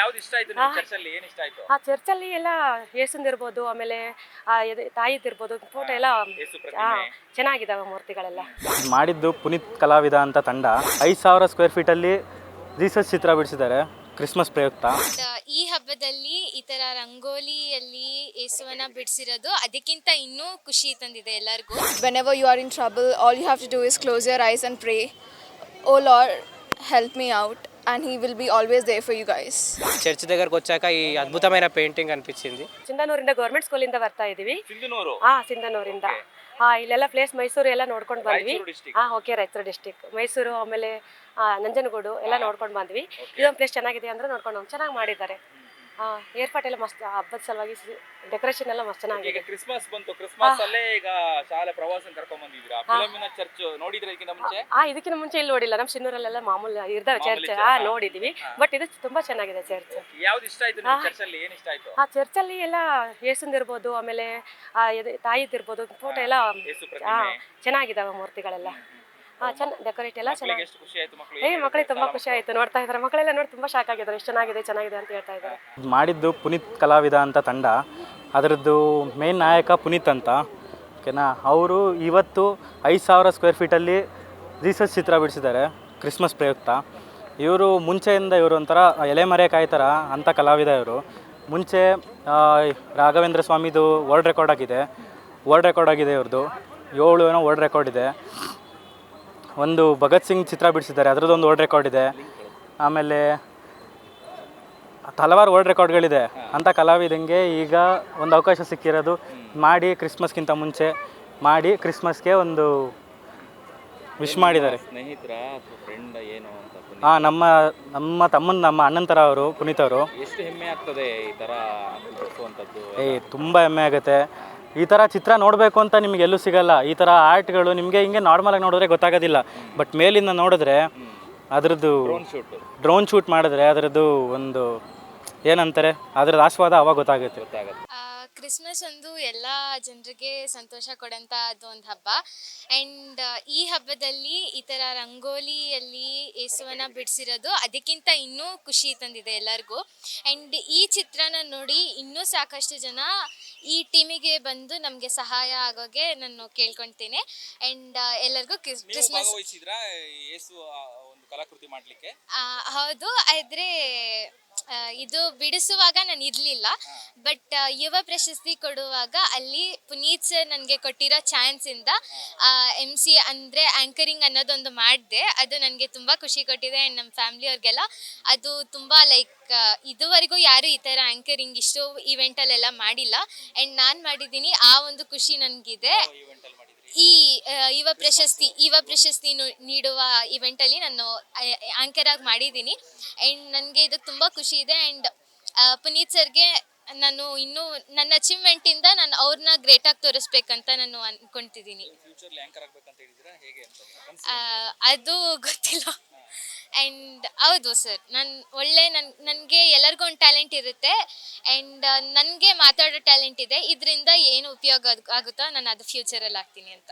ಯಾವ್ದು ಇಷ್ಟ ಆಯ್ತು ನಿಮಗೆ ಚರ್ಚಲ್ಲಿ? ಏನು ಇಷ್ಟ ಆಯ್ತು? ಚರ್ಚಲ್ಲಿ ಎಲ್ಲ ಯೇಸುಂದಿರ್ಬೋದು, ಆಮೇಲೆ ತಾಯಿದಿರ್ಬೋದು, ಫೋಟೋ ಎಲ್ಲ ಚೆನ್ನಾಗಿದ್ದಾವೆ ಮೂರ್ತಿಗಳೆಲ್ಲ. ಮಾಡಿದ್ದು ಪುನೀತ್ ಕಲಾವಿದ ಅಂತ ತಂಡ 5,000 ಸ್ಕ್ವೇರ್ ಫೀಟಲ್ಲಿ ಜೀಸಸ್ ಚಿತ್ರ ಬಿಡಿಸಿದ್ದಾರೆ ಕ್ರಿಸ್ಮಸ್ ಪ್ರಯುಕ್ತ. ಈ ಹಬ್ಬದಲ್ಲಿ ಈ ತರ ರಂಗೋಲಿಯಲ್ಲಿ ಯೇಸುವನ್ನ ಬಿಡಿಸಿರೋದು ಅದಕ್ಕಿಂತ ಇನ್ನೂ ಖುಷಿ ತಂದಿದೆ ಎಲ್ಲರಿಗೂ. Whenever you are in trouble, all you have to do is close your eyes and pray, "Oh Lord, help me out," and he will be always there for you guys. Church దగ్గరకు వచ్చాక ఈ అద్భుతమైన painting అనిపించింది. ಸಿಂಧನೂರಿಂದ government ಸ್ಕೂಲಿಂದ ಬರ್ತಾ ಇದೀವಿ. ಸಿಂಧನೂರಿಂದ ಇಲ್ಲೆಲ್ಲ place Mysuru ಎಲ್ಲ ನೋಡ್ಕೊಂಡು ಬಂದ್ವಿ. ಓಕೆ, ರಾಯಚೂರು ಡಿಸ್ಟಿಕ್, ಮೈಸೂರು, ಆಮೇಲೆ ನಂಜನಗೂಡು ಎಲ್ಲ ನೋಡ್ಕೊಂಡು ಬಂದ್ವಿ. ಇದೊಂದು ಪ್ಲೇಸ್ ಚೆನ್ನಾಗಿದೆ ಅಂದ್ರೆ ನೋಡ್ಕೊಂಡು ಚೆನ್ನಾಗಿ ಮಾಡಿದ್ದಾರೆ. ಏರ್ಪಾಟ್ ಎಲ್ಲ ಮಸ್ತ್, ಹಬ್ಬದ ಸಲುವಾಗಿ ಡೆಕೋರೇಷನ್ ಎಲ್ಲ ಮಸ್ತ್ ಚೆನ್ನಾಗಿದೆ. ಕ್ರಿಸ್ಮಸ್ ಬಂತು, ಕ್ರಿಸ್ಮಸ್ ಅಲ್ಲೇ ಈಗ ಶಾಲೆ ಪ್ರವಾಸ ಕರ್ಕೊಂಡ್ ಬಂದಿದ್ದೀರಾ. ಫಿಲಮಿನ ಚರ್ಚ್ ನೋಡಿದ್ರೆ ಇದಕ್ಕಿಂತ ಮುಂಚೆ? ಇದಕ್ಕಿಂತ ಮುಂಚೆ ಇಲ್ಲಿ ನೋಡಿಲ್ಲ. ನಮ್ಮ ಶಿನ್ನೂರಲ್ಲೆಲ್ಲ ಮಾಮೂಲಿ ಇರ್ತಾವೆ ಚರ್ಚ್, ನೋಡಿದೀವಿ. ಬಟ್ ಇದು ತುಂಬಾ ಚೆನ್ನಾಗಿದೆ ಚರ್ಚ್. ಯಾವ್ದು ಇಷ್ಟ ಆಯ್ತು ನಿಮಗೆ ಚರ್ಚಲ್ಲಿ? ಏನು ಇಷ್ಟ ಆಯ್ತು? ಚರ್ಚಲ್ಲಿ ಎಲ್ಲ ಯೇಸುಂದಿರ್ಬೋದು, ಆಮೇಲೆ ತಾಯಿದಿರ್ಬೋದು, ಫೋಟೋ ಎಲ್ಲ ಚೆನ್ನಾಗಿದ್ದಾವೆ ಮೂರ್ತಿಗಳೆಲ್ಲ. ಡೆಕೋರೇಟ್ ಎಲ್ಲ ಚೆನ್ನಾಗಿ. ಮಕ್ಕಳಿಗೆ ತುಂಬಾ ಖುಷಿ ಆಯ್ತು, ನೋಡ್ತಾ ಇದ್ದಾರೆ ಮಕ್ಕಳೆಲ್ಲ ನೋಡಿ ತುಂಬಾ ಶಾಕ್ ಆಗಿದ್ದಾರೆ, ಎಷ್ಟು ಚೆನ್ನಾಗಿದೆ ಅಂತ ಹೇಳ್ತಾ ಇದ್ದಾರೆ. ಮಾಡಿದ್ದು ಪುನೀತ್ ಕಲಾವಿದ ಅಂತ ತಂಡ, ಅದರದ್ದು ಮೇನ್ ನಾಯಕ ಪುನೀತ್ ಅಂತ. ಓಕೆನಾ, ಅವರು ಇವತ್ತು 5,000 ಸ್ಕ್ವೇರ್ ಫೀಟಲ್ಲಿ ಜೀಸಸ್ ಚಿತ್ರ ಬಿಡಿಸಿದ್ದಾರೆ ಕ್ರಿಸ್ಮಸ್ ಪ್ರಯುಕ್ತ. ಇವರು ಮುಂಚೆಯಿಂದ ಇವರು ಒಂಥರ ಎಲೆಮರೆಕಾಯಿ ಥರ ಅಂಥ ಕಲಾವಿದ. ಇವರು ಮುಂಚೆ ರಾಘವೇಂದ್ರ ಸ್ವಾಮಿದು ವರ್ಲ್ಡ್ ರೆಕಾರ್ಡ್ ಆಗಿದೆ ಇವ್ರದ್ದು 7 ಏನೋ ವರ್ಲ್ಡ್ ರೆಕಾರ್ಡ್ ಇದೆ. ಒಂದು ಭಗತ್ ಸಿಂಗ್ ಚಿತ್ರ ಬಿಡಿಸಿದ್ದಾರೆ, ಅದರದ್ದೊಂದು ವರ್ಲ್ಡ್ ರೆಕಾರ್ಡ್ ಇದೆ. ಆಮೇಲೆ ಹಲವಾರು ವರ್ಲ್ಡ್ ರೆಕಾರ್ಡ್ಗಳಿದೆ. ಅಂಥ ಕಲಾವಿದಂಗೆ ಈಗ ಒಂದು ಅವಕಾಶ ಸಿಕ್ಕಿರೋದು, ಮಾಡಿ ಕ್ರಿಸ್ಮಸ್ಗಿಂತ ಮುಂಚೆ ಮಾಡಿ ಕ್ರಿಸ್ಮಸ್ಗೆ ಒಂದು ವಿಶ್ ಮಾಡಿದ್ದಾರೆ. ನಮ್ಮ ಅಣ್ಣನ ಥರ ಅವರು, ಪುನೀತ್ ಅವರು. ಎಷ್ಟು ಹೆಮ್ಮೆ ಆಗ್ತದೆ ಈ ಥರ ತುಂಬ ಹೆಮ್ಮೆ ಆಗುತ್ತೆ. ಈ ಥರ ಚಿತ್ರ ನೋಡಬೇಕು ಅಂತ ನಿಮಗೆ ಎಲ್ಲೂ ಸಿಗಲ್ಲ. ಈ ಥರ ಆರ್ಟ್ಗಳು ನಿಮಗೆ ಹಿಂಗೆ ನಾರ್ಮಲಾಗಿ ನೋಡಿದ್ರೆ ಗೊತ್ತಾಗೋದಿಲ್ಲ. ಬಟ್ ಮೇಲಿಂದ ನೋಡಿದ್ರೆ ಅದರದ್ದು ಡ್ರೋನ್ ಶೂಟ್ ಮಾಡಿದ್ರೆ ಅದರದ್ದು ಒಂದು ಏನಂತಾರೆ, ಅದರದ್ದು ಆಸ್ವಾದ ಅವಾಗ ಗೊತ್ತಾಗುತ್ತೆ. ಕ್ರಿಸ್ಮಸ್ ಒಂದು ಎಲ್ಲ ಜನರಿಗೆ ಸಂತೋಷ ಕೊಡೋಂಥ ಅದು ಒಂದು ಹಬ್ಬ. ಆ್ಯಂಡ್ ಈ ಹಬ್ಬದಲ್ಲಿ ಈ ಥರ ರಂಗೋಲಿಯಲ್ಲಿ ಯೇಸುವನ್ನ ಬಿಡಿಸಿರೋದು ಅದಕ್ಕಿಂತ ಇನ್ನೂ ಖುಷಿ ತಂದಿದೆ ಎಲ್ಲರಿಗೂ. ಆ್ಯಂಡ್ ಈ ಚಿತ್ರನ ನೋಡಿ ಇನ್ನೂ ಸಾಕಷ್ಟು ಜನ ಈ ಟೀಮಿಗೆ ಬಂದು ನಮಗೆ ಸಹಾಯ ಆಗೋಗೆ ನಾನು ಕೇಳ್ಕೊಳ್ತೀನಿ. ಆ್ಯಂಡ್ ಎಲ್ಲರಿಗೂ ಕ್ರಿಸ್ಮಸ್ ಕಲಾಕೃತಿ ಮಾಡಲಿಕ್ಕೆ. ಹೌದು, ಆದರೆ ಇದು ಬಿಡಿಸುವಾಗ ನಾನು ಇರಲಿಲ್ಲ. ಬಟ್ ಯುವ ಪ್ರಶಸ್ತಿ ಕೊಡುವಾಗ ಅಲ್ಲಿ ಪುನೀತ್ ಸರ್ ನನಗೆ ಕೊಟ್ಟಿರೋ ಚಾನ್ಸಿಂದ MC ಅಂದರೆ ಆ್ಯಂಕರಿಂಗ್ ಅನ್ನೋದೊಂದು ಮಾಡಿದೆ. ಅದು ನನಗೆ ತುಂಬ ಖುಷಿ ಕೊಟ್ಟಿದೆ. ಆ್ಯಂಡ್ ನಮ್ಮ ಫ್ಯಾಮ್ಲಿಯವ್ರಿಗೆಲ್ಲ ಅದು ತುಂಬ ಇದುವರೆಗೂ ಯಾರು ಈ ಥರ ಆ್ಯಂಕರಿಂಗ್ ಇಷ್ಟು ಇವೆಂಟಲ್ಲೆಲ್ಲ ಮಾಡಿಲ್ಲ. ಆ್ಯಂಡ್ ನಾನು ಮಾಡಿದ್ದೀನಿ, ಆ ಒಂದು ಖುಷಿ ನನಗಿದೆ. ಈ ಯುವ ಪ್ರಶಸ್ತಿ ನೀಡುವ ಇವೆಂಟಲ್ಲಿ ನಾನು ಆ್ಯಂಕರ್ ಆಗಿ ಮಾಡಿದ್ದೀನಿ. ಆ್ಯಂಡ್ ನನಗೆ ಇದು ತುಂಬ ಖುಷಿ ಇದೆ. ಆ್ಯಂಡ್ ಪುನೀತ್ ಸರ್ಗೆ ನಾನು ಇನ್ನೂ ನನ್ನ ಅಚೀವ್ಮೆಂಟಿಂದ ನಾನು ಅವ್ರನ್ನ ಗ್ರೇಟಾಗಿ ತೋರಿಸ್ಬೇಕಂತ ನಾನು ಅಂದ್ಕೊಳ್ತಿದ್ದೀನಿ. ಅದು ಗೊತ್ತಿಲ್ಲ. ಆ್ಯಂಡ್ ಹೌದು ಸರ್, ನನಗೆ ಎಲ್ಲರಿಗೂ ಒಂದು ಟ್ಯಾಲೆಂಟ್ ಇರುತ್ತೆ. ಆ್ಯಂಡ್ ನನಗೆ ಮಾತಾಡೋ ಟ್ಯಾಲೆಂಟ್ ಇದೆ. ಇದರಿಂದ ಏನು ಉಪಯೋಗ ಆಗುತ್ತೋ ನಾನು ಅದು ಫ್ಯೂಚರಲ್ಲಿ ಆಗ್ತೀನಿ ಅಂತ.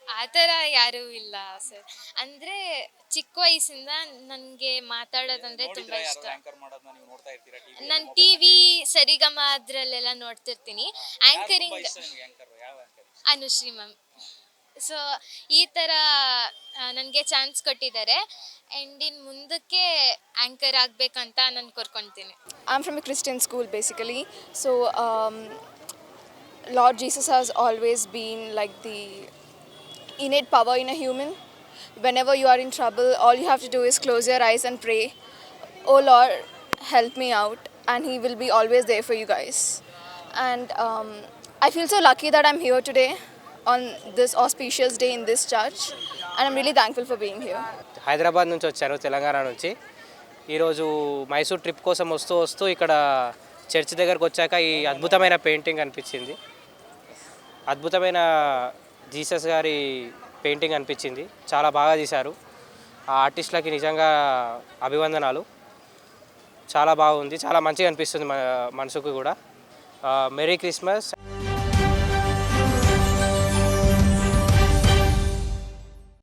ಆ ಥರ ಯಾರೂ ಇಲ್ಲ ಸರ್. ಅಂದರೆ ಚಿಕ್ಕ ವಯಸ್ಸಿಂದ ನನಗೆ ಮಾತಾಡೋದಂದರೆ ತುಂಬ ಇಷ್ಟ. ನಾನು TV ಸರಿಗಮ ಅದರಲ್ಲೆಲ್ಲ ನೋಡ್ತಿರ್ತೀನಿ. Anchoring Anushree ma'am. ಸೊ ಈ ಥರ ನನಗೆ ಚಾನ್ಸ್ ಕೊಟ್ಟಿದ್ದಾರೆ. ಆ್ಯಂಡ್ ಇನ್ನು ಮುಂದಕ್ಕೆ ಆ್ಯಂಕರ್ ಆಗಬೇಕಂತ ನಾನು ಕೋರ್ಕೊಳ್ತೀನಿ. I am from a Christian school basically. So Lord Jesus has always been like the innate power in a human. Whenever you are in trouble, all you have to do is close your eyes and pray, "Oh Lord, help me out," and he will be always there for you guys. And I feel so lucky that I'm here today on this auspicious day in this church, and I'm really thankful for being here. Hyderabad నుంచి వచ్చాను, తెలంగాణ నుంచి. ఈరోజు Mysore trip కోసం వస్తూ ఇక్కడ church దగ్గరకు వచ్చాక ఈ అద్భుతమైన పెయింటింగ్ అనిపించింది. అద్భుతమైన జీసస్ గారి పెయింటింగ్ అనిపించింది. చాలా బాగా తీశారు. ఆ ఆర్టిస్టులకి నిజంగా అభివందనాలు. చాలా బాగుంది, చాలా మంచిగా అనిపిస్తుంది మనసుకు కూడా. Merry Christmas.